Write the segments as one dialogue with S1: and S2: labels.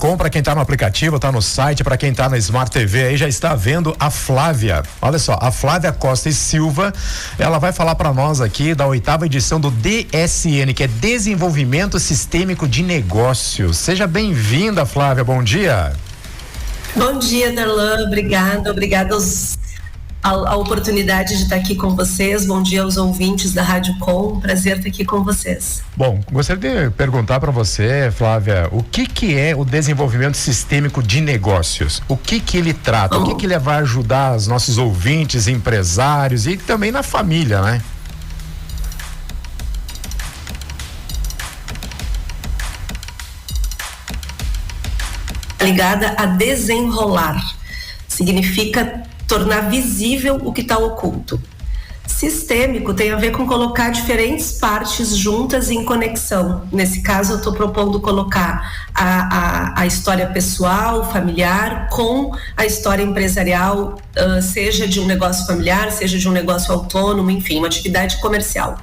S1: Com, para quem está no aplicativo, está no site, para quem está na Smart TV aí já está vendo a Flávia. Olha só, a Flávia Costa e Silva, ela vai falar para nós aqui da 8ª edição do DSN, que é Desenvolvimento Sistêmico de Negócios. Seja bem-vinda, Flávia, bom dia.
S2: Bom dia, Darlan, obrigada a oportunidade de estar aqui com vocês. Bom dia aos ouvintes da Rádio Com, prazer estar aqui com vocês.
S1: Bom, gostaria de perguntar para você, Flávia, o que é o desenvolvimento sistêmico de negócios? O que ele trata? O que ele vai ajudar os nossos ouvintes, empresários e também na família, né?
S2: Ligada a desenrolar, significa tornar visível o que está oculto. Sistêmico tem a ver com colocar diferentes partes juntas em conexão. Nesse caso, eu estou propondo colocar a história pessoal, familiar, com a história empresarial, seja de um negócio familiar, seja de um negócio autônomo, enfim, uma atividade comercial.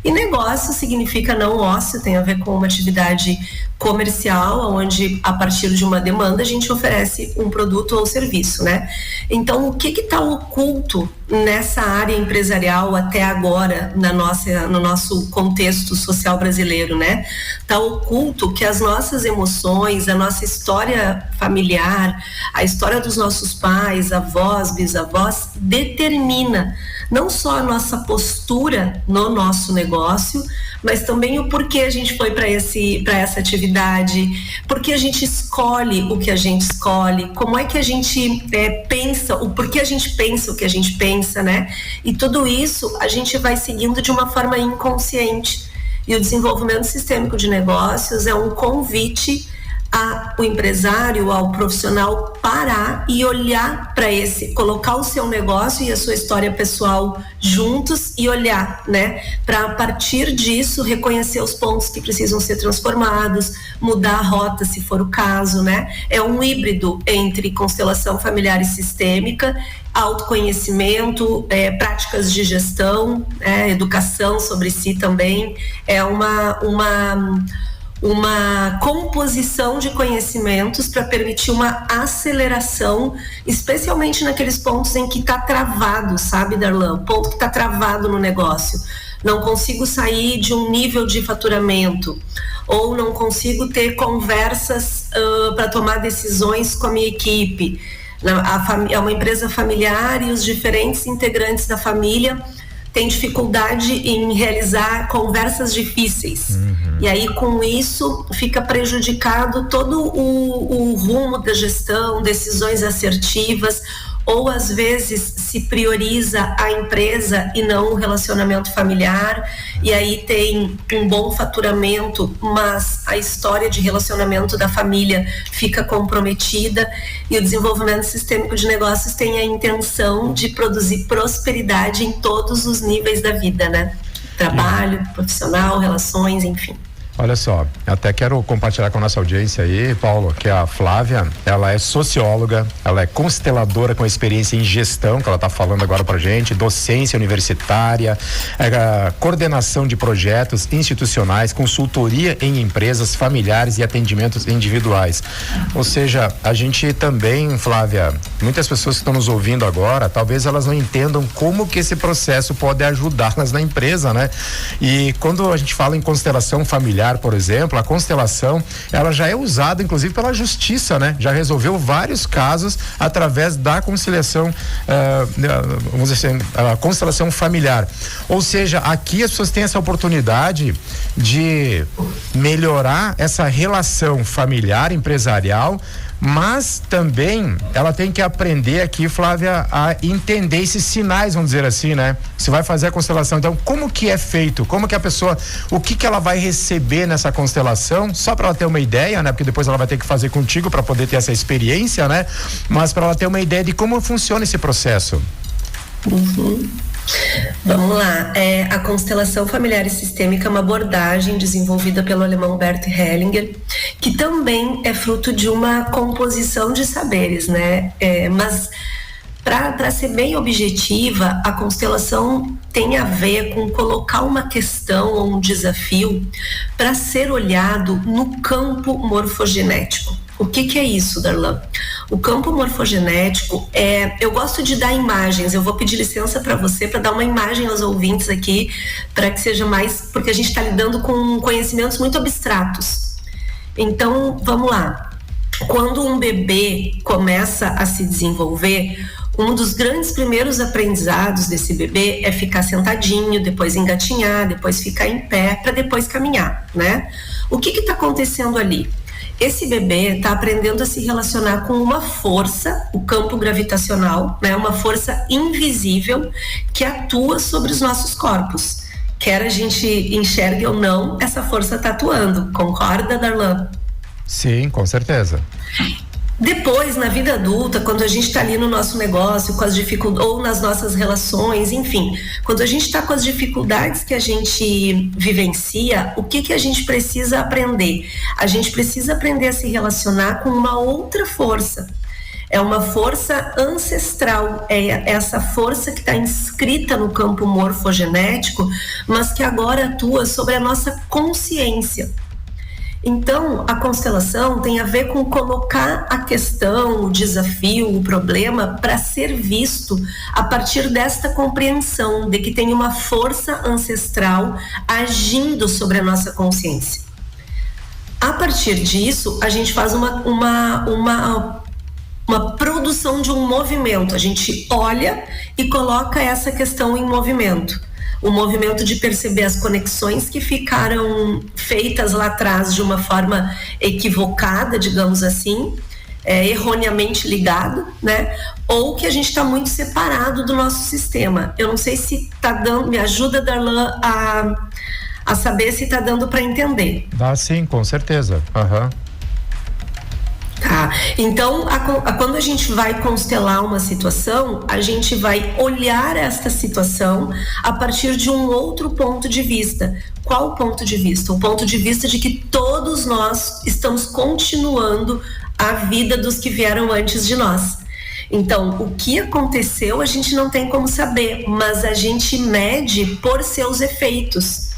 S2: E negócio significa não ócio, tem a ver com uma atividade comercial, onde a partir de uma demanda a gente oferece um produto ou serviço, né? Então, o que está oculto nessa área empresarial até agora no nosso contexto social brasileiro, né? Está oculto que as nossas emoções, a nossa história familiar, a história dos nossos pais, avós, bisavós, determina não só a nossa postura no nosso negócio, mas também o porquê a gente foi para essa atividade, porque a gente escolhe o que a gente escolhe, como é que a gente pensa, o porquê a gente pensa o que a gente pensa, né? E tudo isso a gente vai seguindo de uma forma inconsciente. E o desenvolvimento sistêmico de negócios é um convite ao empresário, ao profissional parar e olhar para colocar o seu negócio e a sua história pessoal juntos e olhar, né? Para a partir disso reconhecer os pontos que precisam ser transformados, mudar a rota se for o caso, né? É um híbrido entre constelação familiar e sistêmica, autoconhecimento, práticas de gestão, educação sobre si também, é uma composição de conhecimentos para permitir uma aceleração, especialmente naqueles pontos em que está travado, sabe, Darlan? Ponto que está travado no negócio. Não consigo sair de um nível de faturamento, ou não consigo ter conversas para tomar decisões com a minha equipe. É uma empresa familiar e os diferentes integrantes da família tem dificuldade em realizar conversas difíceis. E aí, com isso, fica prejudicado todo o rumo da gestão, decisões assertivas, ou às vezes se prioriza a empresa e não o relacionamento familiar, e aí tem um bom faturamento, mas a história de relacionamento da família fica comprometida. E o desenvolvimento sistêmico de negócios tem a intenção de produzir prosperidade em todos os níveis da vida, né? Trabalho, profissional, relações, enfim.
S1: Olha só, até quero compartilhar com a nossa audiência aí, Paulo, que a Flávia, ela é socióloga, ela é consteladora com experiência em gestão, que ela está falando agora pra gente, docência universitária, coordenação de projetos institucionais, consultoria em empresas familiares e atendimentos individuais. Ou seja, a gente também, Flávia, muitas pessoas que estão nos ouvindo agora, talvez elas não entendam como que esse processo pode ajudá-las na empresa, né? E quando a gente fala em constelação familiar, por exemplo, a constelação, ela já é usada inclusive pela justiça, né? Já resolveu vários casos através da conciliação, vamos dizer assim, a constelação familiar. Ou seja, aqui as pessoas têm essa oportunidade de melhorar essa relação familiar, empresarial, mas também ela tem que aprender aqui, Flávia, a entender esses sinais, vamos dizer assim, né? Você vai fazer a constelação, então como que é feito? Como que a pessoa, o que ela vai receber nessa constelação? Só para ela ter uma ideia, né? Porque depois ela vai ter que fazer contigo para poder ter essa experiência, né? Mas para ela ter uma ideia de como funciona esse processo.
S2: Vamos lá, a constelação familiar e sistêmica é uma abordagem desenvolvida pelo alemão Bert Hellinger, que também é fruto de uma composição de saberes, né? Mas para ser bem objetiva, a constelação tem a ver com colocar uma questão ou um desafio para ser olhado no campo morfogenético. O que é isso, Darlan? O campo morfogenético eu gosto de dar imagens, eu vou pedir licença para você para dar uma imagem aos ouvintes aqui, para que seja mais, porque a gente está lidando com conhecimentos muito abstratos. Então, vamos lá. Quando um bebê começa a se desenvolver, um dos grandes primeiros aprendizados desse bebê é ficar sentadinho, depois engatinhar, depois ficar em pé, para depois caminhar, né? O que está acontecendo ali? Esse bebê está aprendendo a se relacionar com uma força, o campo gravitacional, né? Uma força invisível que atua sobre os nossos corpos. Quer a gente enxergue ou não, essa força está atuando. Concorda, Darlan?
S1: Sim, com certeza.
S2: Depois, na vida adulta, quando a gente está ali no nosso negócio, com as dificuldades, ou nas nossas relações, enfim, quando a gente está com as dificuldades que a gente vivencia, o que a gente precisa aprender? A gente precisa aprender a se relacionar com uma outra força. É uma força ancestral, é essa força que está inscrita no campo morfogenético, mas que agora atua sobre a nossa consciência. Então, a constelação tem a ver com colocar a questão, o desafio, o problema para ser visto a partir desta compreensão de que tem uma força ancestral agindo sobre a nossa consciência. A partir disso, a gente faz uma produção de um movimento. A gente olha e coloca essa questão em movimento. O movimento de perceber as conexões que ficaram feitas lá atrás de uma forma equivocada, digamos assim, erroneamente ligado, né? Ou que a gente está muito separado do nosso sistema. Eu não sei se está dando, me ajuda, Darlan, a saber se está dando para entender.
S1: Dá sim, com certeza. Aham.
S2: Tá, então quando a gente vai constelar uma situação, a gente vai olhar esta situação a partir de um outro ponto de vista. Qual ponto de vista? O ponto de vista de que todos nós estamos continuando a vida dos que vieram antes de nós. Então, o que aconteceu a gente não tem como saber, mas a gente mede por seus efeitos.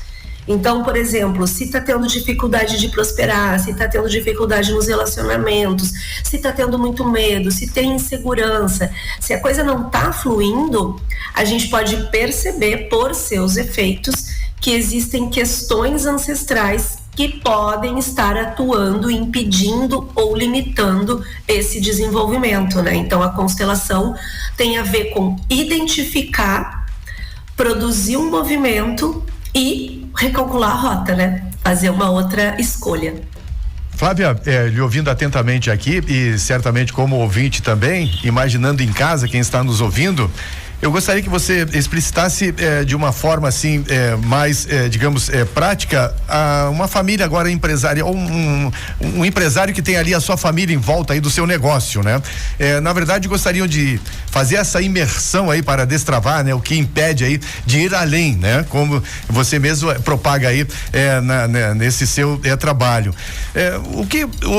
S2: Então, por exemplo, se está tendo dificuldade de prosperar, se está tendo dificuldade nos relacionamentos, se está tendo muito medo, se tem insegurança, se a coisa não está fluindo, a gente pode perceber por seus efeitos que existem questões ancestrais que podem estar atuando, impedindo ou limitando esse desenvolvimento, né? Então, a constelação tem a ver com identificar, produzir um movimento e recalcular a rota, né? Fazer uma outra escolha.
S3: Flávia, lhe ouvindo atentamente aqui e certamente como ouvinte também, imaginando em casa quem está nos ouvindo, eu gostaria que você explicitasse de uma forma assim mais, digamos, prática, uma família agora empresária, ou um empresário que tem ali a sua família em volta aí do seu negócio, né? Na verdade, gostariam de fazer essa imersão aí para destravar, né? O que impede aí de ir além, né? Como você mesmo propaga aí nesse seu trabalho.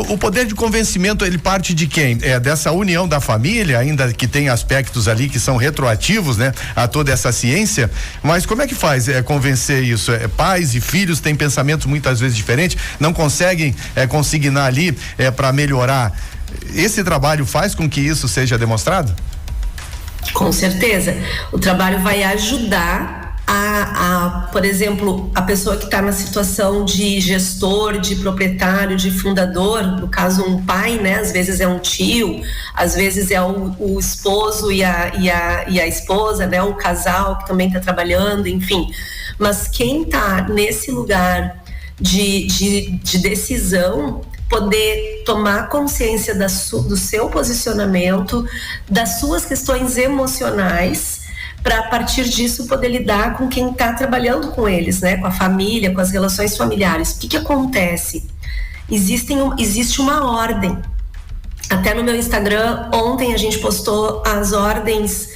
S3: O poder de convencimento, ele parte de quem? Dessa união da família, ainda que tem aspectos ali que são retroativos, né, a toda essa ciência, mas como é que faz convencer isso? Pais e filhos têm pensamentos muitas vezes diferentes, não conseguem consignar ali para melhorar. Esse trabalho faz com que isso seja demonstrado?
S2: Com certeza. O trabalho vai ajudar por exemplo, a pessoa que está na situação de gestor, de proprietário, de fundador, no caso um pai, né? Às vezes é um tio, às vezes é o esposo e a esposa, né? O casal que também está trabalhando, enfim. Mas quem está nesse lugar de decisão, poder tomar consciência do seu posicionamento, das suas questões emocionais, para a partir disso poder lidar com quem está trabalhando com eles, né? Com a família, com as relações familiares. O que acontece? Existe uma ordem. Até no meu Instagram, ontem a gente postou as ordens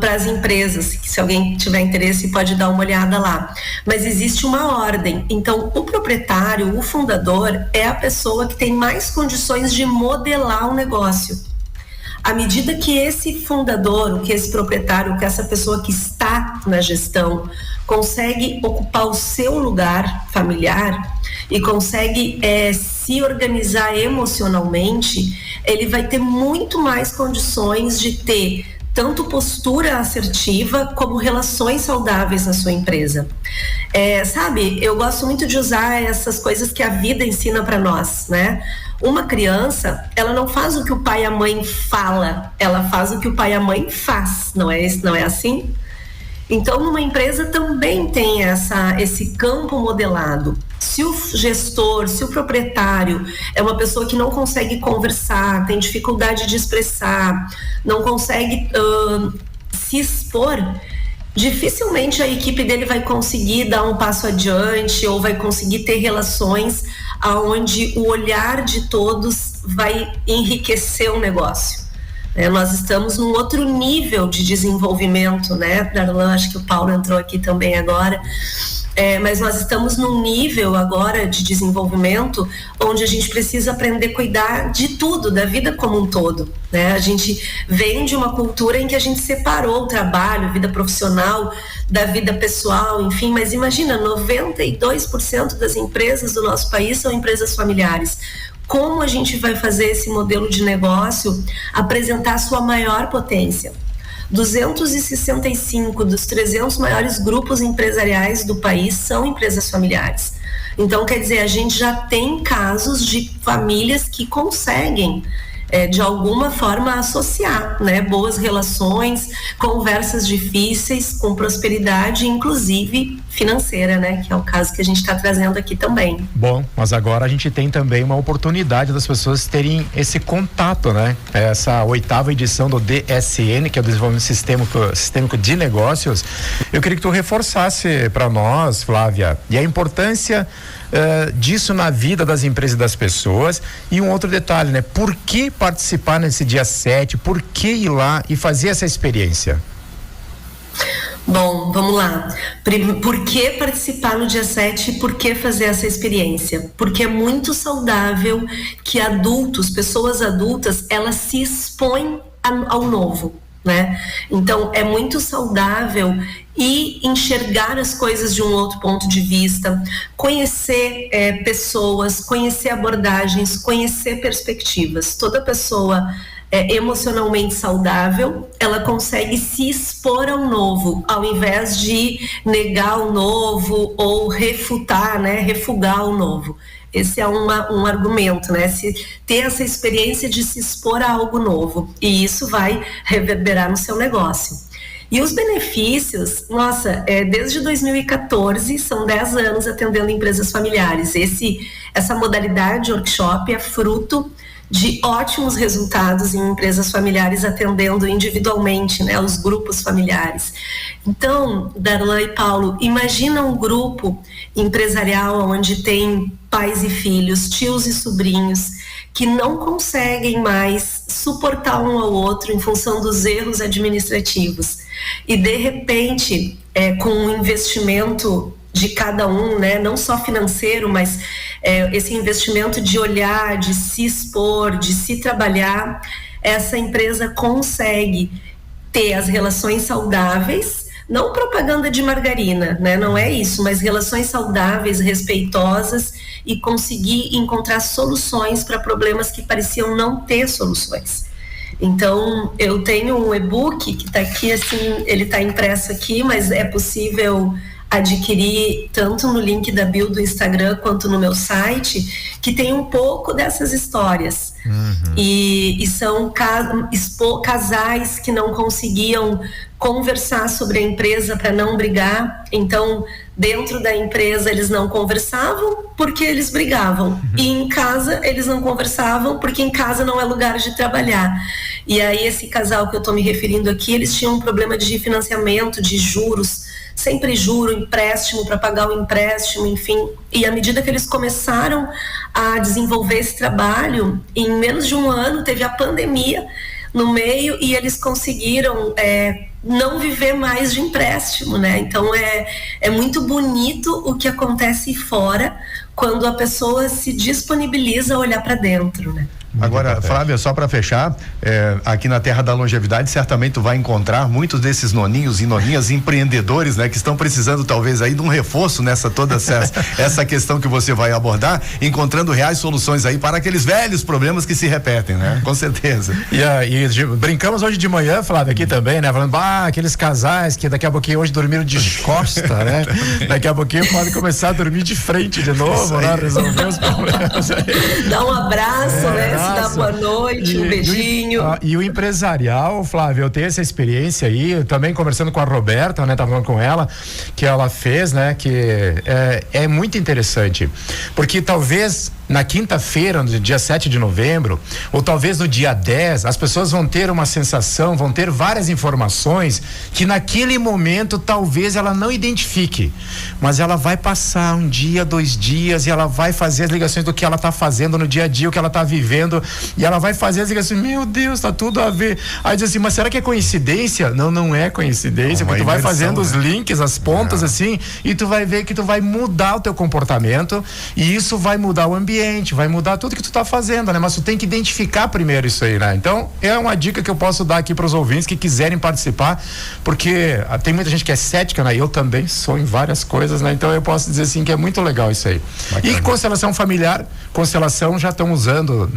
S2: para as empresas, que se alguém tiver interesse pode dar uma olhada lá. Mas existe uma ordem. Então, o proprietário, o fundador, é a pessoa que tem mais condições de modelar o negócio. À medida que esse fundador, que esse proprietário, que essa pessoa que está na gestão consegue ocupar o seu lugar familiar, e consegue se organizar emocionalmente, ele vai ter muito mais condições de ter tanto postura assertiva como relações saudáveis na sua empresa. Sabe, eu gosto muito de usar essas coisas que a vida ensina para nós, né? Uma criança, ela não faz o que o pai e a mãe fala, ela faz o que o pai e a mãe faz, não é assim? Então, numa empresa também tem esse campo modelado. Se o gestor, se o proprietário é uma pessoa que não consegue conversar, tem dificuldade de expressar, não consegue se expor, dificilmente a equipe dele vai conseguir dar um passo adiante ou vai conseguir ter relações onde o olhar de todos vai enriquecer o negócio. Nós estamos num outro nível de desenvolvimento, né? Darlan, acho que o Paulo entrou aqui também agora, mas nós estamos num nível agora de desenvolvimento onde a gente precisa aprender a cuidar de tudo, da vida como um todo, né? A gente vem de uma cultura em que a gente separou o trabalho, vida profissional, da vida pessoal, enfim, mas imagina, 92% das empresas do nosso país são empresas familiares. Como a gente vai fazer esse modelo de negócio apresentar sua maior potência? 265 dos 300 maiores grupos empresariais do país são empresas familiares. Então, quer dizer, a gente já tem casos de famílias que conseguem de alguma forma associar, né, boas relações, conversas difíceis com prosperidade, inclusive financeira, né, que é o caso que a gente está trazendo aqui também.
S1: Bom, mas agora a gente tem também uma oportunidade das pessoas terem esse contato, né? Essa 8ª edição do DSN, que é o Desenvolvimento Sistêmico de Negócios. Eu queria que tu reforçasse para nós, Flávia, e a importância disso na vida das empresas e das pessoas. E um outro detalhe, né? Por que participar nesse dia 7? Por que ir lá e fazer essa experiência?
S2: Bom, vamos lá. Por que participar no dia 7 e por que fazer essa experiência? Porque é muito saudável que pessoas adultas, elas se expõem ao novo, né? Então, é muito saudável e enxergar as coisas de um outro ponto de vista, conhecer pessoas, conhecer abordagens, conhecer perspectivas. Toda pessoa emocionalmente saudável, ela consegue se expor ao novo, ao invés de negar o novo ou refutar, né, refugar o novo. Esse é um argumento, né? Ter essa experiência de se expor a algo novo, e isso vai reverberar no seu negócio. E os benefícios, nossa, desde 2014, são 10 anos atendendo empresas familiares. Essa modalidade de workshop é fruto de ótimos resultados em empresas familiares atendendo individualmente, né, os grupos familiares. Então, Darlan e Paulo, imagina um grupo empresarial onde tem pais e filhos, tios e sobrinhos, que não conseguem mais suportar um ao outro em função dos erros administrativos. E, de repente, com um investimento de cada um, né, não só financeiro, mas esse investimento de olhar, de se expor, de se trabalhar, essa empresa consegue ter as relações saudáveis, não propaganda de margarina, né, não é isso, mas relações saudáveis, respeitosas, e conseguir encontrar soluções para problemas que pareciam não ter soluções. Então, eu tenho um e-book que está aqui, assim, ele está impresso aqui, mas é possível adquirir tanto no link da bio do Instagram quanto no meu site, que tem um pouco dessas histórias. E são casais que não conseguiam conversar sobre a empresa para não brigar. Então, dentro da empresa eles não conversavam porque eles brigavam, e em casa eles não conversavam porque em casa não é lugar de trabalhar. E aí esse casal que eu estou me referindo aqui, eles tinham um problema de financiamento, de juros, sempre juro, empréstimo para pagar o empréstimo, enfim. E à medida que eles começaram a desenvolver esse trabalho, em menos de um ano teve a pandemia no meio e eles conseguiram não viver mais de empréstimo, né? Então é muito bonito o que acontece fora quando a pessoa se disponibiliza a olhar para dentro, né?
S3: Agora,
S1: importante.
S3: Flávia, só para fechar, aqui na Terra da Longevidade, certamente tu vai encontrar muitos desses noninhos e noninhas empreendedores, né? Que estão precisando talvez aí de um reforço nessa toda essa questão que você vai abordar, encontrando reais soluções aí para aqueles velhos problemas que se repetem, né? Com certeza.
S1: E brincamos hoje de manhã, Flávia, aqui também, né? Falando, aqueles casais que daqui a pouquinho hoje dormiram de costa, né? Daqui a pouquinho podem começar a dormir de frente de novo, né? Resolver os problemas aí.
S2: Dá um abraço, né? Se dá boa noite, um beijinho.
S1: E o empresarial, Flávio, eu tenho essa experiência aí, também conversando com a Roberta, né? Tava falando com ela, que ela fez, né? Que é muito interessante, porque talvez na quinta-feira, no dia 7 de novembro, ou talvez no dia 10, as pessoas vão ter uma sensação, vão ter várias informações que naquele momento talvez ela não identifique, mas ela vai passar um dia, 2 dias e ela vai fazer as ligações do que ela tá fazendo no dia a dia, o que ela tá vivendo, e ela vai fazer as ligações, meu Deus, tá tudo a ver. Aí diz assim, mas será que é coincidência? Não é coincidência, porque tu vai fazendo os links, as pontas assim, e tu vai ver que tu vai mudar o teu comportamento e isso vai mudar o ambiente, vai mudar tudo que tu tá fazendo, né? Mas tu tem que identificar primeiro isso aí, né? Então, é uma dica que eu posso dar aqui para os ouvintes que quiserem participar, porque tem muita gente que é cética, né? Eu também sou em várias coisas, né? Então, eu posso dizer assim que é muito legal isso aí. Bacana. E constelação familiar, constelação já estão usando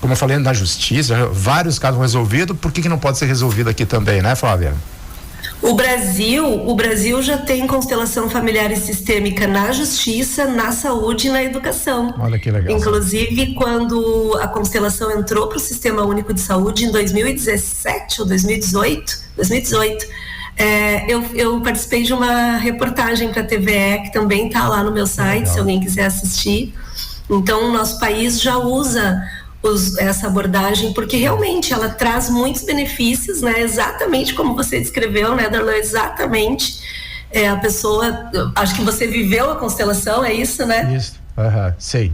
S1: como eu falei, na justiça, vários casos resolvidos, por que não pode ser resolvido aqui também, né, Flávia?
S2: O Brasil já tem constelação familiar e sistêmica na justiça, na saúde e na educação.
S1: Olha que legal.
S2: Inclusive, quando a constelação entrou para o Sistema Único de Saúde em 2017 ou 2018, eu participei de uma reportagem para a TVE, que também está lá no meu site, legal, se alguém quiser assistir. Então, o nosso país já usa essa abordagem, porque realmente ela traz muitos benefícios, né? Exatamente como você descreveu, né, Darlan? Exatamente. A pessoa, acho que você viveu a constelação, é isso, né?
S1: Isso, sei.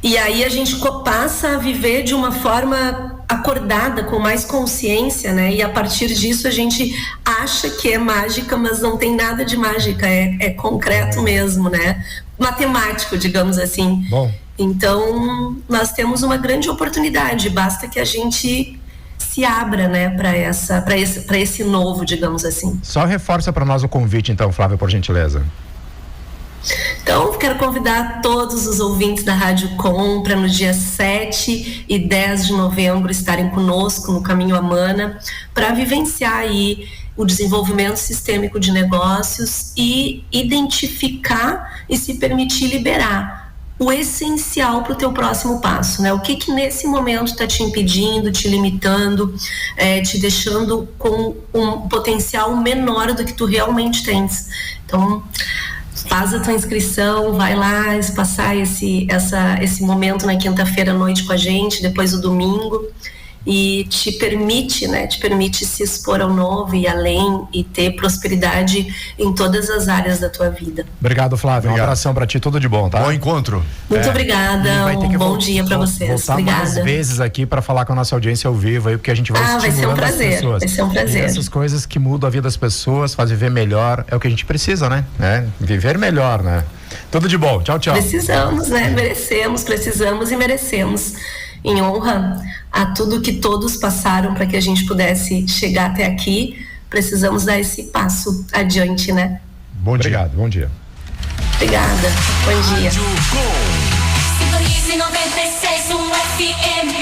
S2: E aí a gente passa a viver de uma forma acordada, com mais consciência, né? E a partir disso a gente acha que é mágica, mas não tem nada de mágica, é concreto mesmo, né? Matemático, digamos assim.
S1: Bom.
S2: Então, nós temos uma grande oportunidade, basta que a gente se abra, né, para esse novo, digamos assim.
S1: Só reforça para nós o convite, então, Flávia, por gentileza.
S2: Então, quero convidar todos os ouvintes da Rádio Com para no dia 7 e 10 de novembro estarem conosco no Caminho Amana para vivenciar aí o desenvolvimento sistêmico de negócios e identificar e se permitir liberar o essencial para o teu próximo passo, né? O que nesse momento está te impedindo, te limitando, te deixando com um potencial menor do que tu realmente tens. Então, faz a tua inscrição, vai lá passar esse momento na quinta-feira à noite com a gente, depois o domingo, e te permite se expor ao novo e além, e ter prosperidade em todas as áreas da tua vida.
S1: Obrigado, Flávia. Um abração pra ti, tudo de bom, tá?
S3: Bom encontro.
S2: Muito obrigada, um bom dia pra vocês.
S1: Voltar
S2: Obrigada.
S1: Mais vezes aqui pra falar com a nossa audiência ao vivo aí, porque a gente vai estimulando as pessoas.
S2: Vai ser um prazer.
S1: E essas coisas que mudam a vida das pessoas, faz viver melhor, é o que a gente precisa, né? Viver melhor, né? Tudo de bom. Tchau, tchau.
S2: Precisamos, né? Precisamos e merecemos. Em honra a tudo que todos passaram para que a gente pudesse chegar até aqui, precisamos dar esse passo adiante, né?
S1: Bom dia. Obrigado, bom dia.
S2: Obrigada, bom dia.
S4: Sintonize 96.1 FM.